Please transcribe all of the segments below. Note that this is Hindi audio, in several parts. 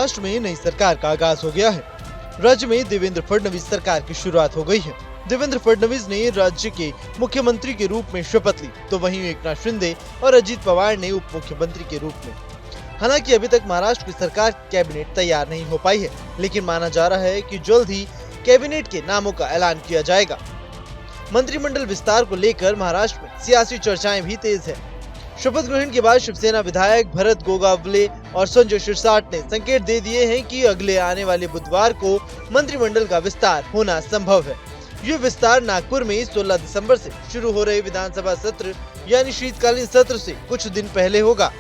महाराष्ट्र में नई सरकार का आगाज हो गया है। राज्य में देवेंद्र फडणवीस सरकार की शुरुआत हो गई है। देवेंद्र फडणवीस ने राज्य के मुख्यमंत्री के रूप में शपथ ली, तो वहीं एकनाथ शिंदे और अजित पवार ने उप मुख्यमंत्री के रूप में। हालांकि अभी तक महाराष्ट्र की सरकार कैबिनेट तैयार नहीं हो पाई है, लेकिन माना जा रहा है कि जल्द ही कैबिनेट के नामों का ऐलान किया जाएगा। मंत्रिमंडल विस्तार को लेकर महाराष्ट्र में सियासी चर्चाएं भी तेज है। शपथ ग्रहण के बाद शिवसेना विधायक भरत गोगावले और संजय शिरसाट ने संकेत दे दिए हैं कि अगले आने वाले बुधवार को मंत्रिमंडल का विस्तार होना संभव है। ये विस्तार नागपुर में 16 दिसंबर से शुरू हो रहे विधानसभा सत्र यानी शीतकालीन सत्र से कुछ दिन पहले होगा।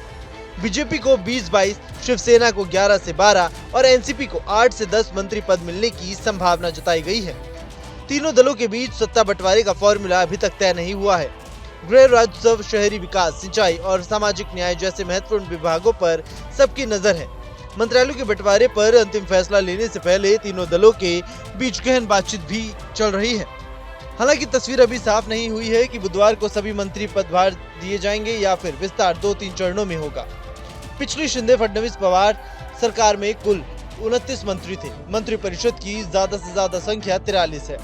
बीजेपी को 20-22, शिवसेना को 11 से 12 और एनसीपी को 8 से 10 मंत्री पद मिलने की संभावना जताई गई है। तीनों दलों के बीच सत्ता बंटवारे का फॉर्मूला अभी तक तय नहीं हुआ है। गृह, राजस्व, शहरी विकास, सिंचाई और सामाजिक न्याय जैसे महत्वपूर्ण विभागों पर सबकी नजर है। मंत्रालयों के बंटवारे पर अंतिम फैसला लेने से पहले तीनों दलों के बीच गहन बातचीत भी चल रही है। हालांकि तस्वीर अभी साफ नहीं हुई है कि बुधवार को सभी मंत्री पदभार दिए जाएंगे या फिर विस्तार 2-3 चरणों में होगा। पिछली शिंदे फडणवीस पवार सरकार में कुल 29 मंत्री थे। मंत्रिपरिषद की ज्यादा से ज्यादा संख्या 43 है।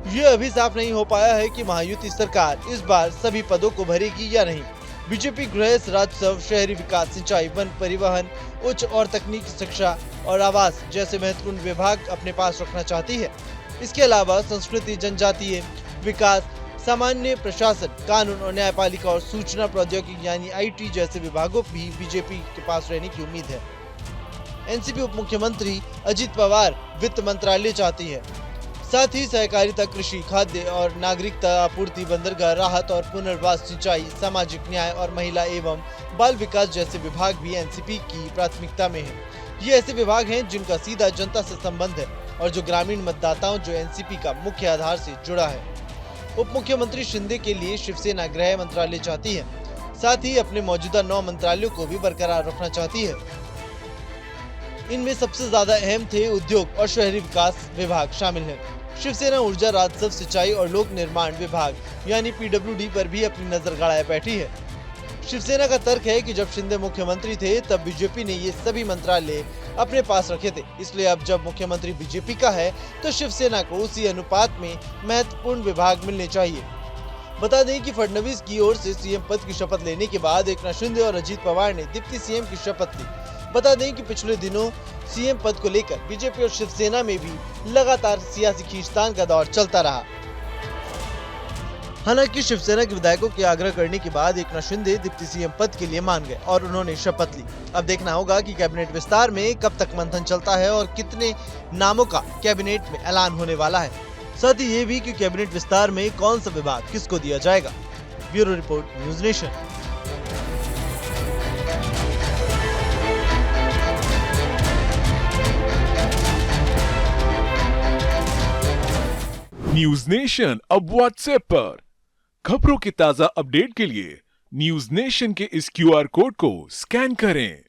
ये अभी साफ नहीं हो पाया है कि महायुति सरकार इस बार सभी पदों को भरेगी या नहीं। बीजेपी गृह, राजस्व, शहरी विकास, सिंचाई, वन, परिवहन, उच्च और तकनीकी शिक्षा और आवास जैसे महत्वपूर्ण विभाग अपने पास रखना चाहती है। इसके अलावा संस्कृति, जनजातीय विकास, सामान्य प्रशासन, कानून और न्यायपालिका और सूचना प्रौद्योगिकी यानी आईटी जैसे विभागों भी बीजेपी के पास रहने की उम्मीद है। एनसीपी उप मुख्यमंत्री अजित पवार वित्त मंत्रालय चाहती है। साथ ही सहकारिता, कृषि, खाद्य और नागरिकता आपूर्ति, बंदरगाह, राहत और पुनर्वास, सिंचाई, सामाजिक न्याय और महिला एवं बाल विकास जैसे विभाग भी एनसीपी की प्राथमिकता में हैं। ये ऐसे विभाग हैं जिनका सीधा जनता से संबंध है और जो ग्रामीण मतदाताओं जो एनसीपी का मुख्य आधार से जुड़ा है। उप मुख्यमंत्री शिंदे के लिए शिवसेना गृह मंत्रालय चाहती है। साथ ही अपने मौजूदा 9 मंत्रालयों को भी बरकरार रखना चाहती है। इनमें सबसे ज्यादा अहम थे उद्योग और शहरी विकास विभाग शामिल है। शिवसेना ऊर्जा, राजस्व, सिंचाई और लोक निर्माण विभाग यानी पीडब्ल्यूडी पर भी अपनी नजर गड़ाए बैठी है। शिवसेना का तर्क है कि जब शिंदे मुख्यमंत्री थे तब बीजेपी ने ये सभी मंत्रालय अपने पास रखे थे, इसलिए अब जब मुख्यमंत्री बीजेपी का है तो शिवसेना को उसी अनुपात में महत्वपूर्ण विभाग मिलने चाहिए। बता दें कि फडणवीस की ओर से सीएम पद की शपथ लेने के बाद एकनाथ शिंदे और अजित पवार ने डिप्टी सीएम की शपथ ली। बता दें कि पिछले दिनों सीएम पद को लेकर बीजेपी और शिवसेना में भी लगातार सियासी खींचतान का दौर चलता रहा। हालांकि शिवसेना के विधायकों के आग्रह करने के बाद एकनाथ शिंदे डिप्टी सीएम पद के लिए मान गए और उन्होंने शपथ ली। अब देखना होगा कि कैबिनेट विस्तार में कब तक मंथन चलता है और कितने नामों का कैबिनेट में ऐलान होने वाला है। साथ ही ये भी कि कैबिनेट विस्तार में कौन सा विभाग किसको दिया जाएगा। Bureau report, news nation. News nation अब व्हाट्सएप पर खबरों की ताजा अपडेट के लिए न्यूज नेशन के इस क्यूआर कोड को स्कैन करें।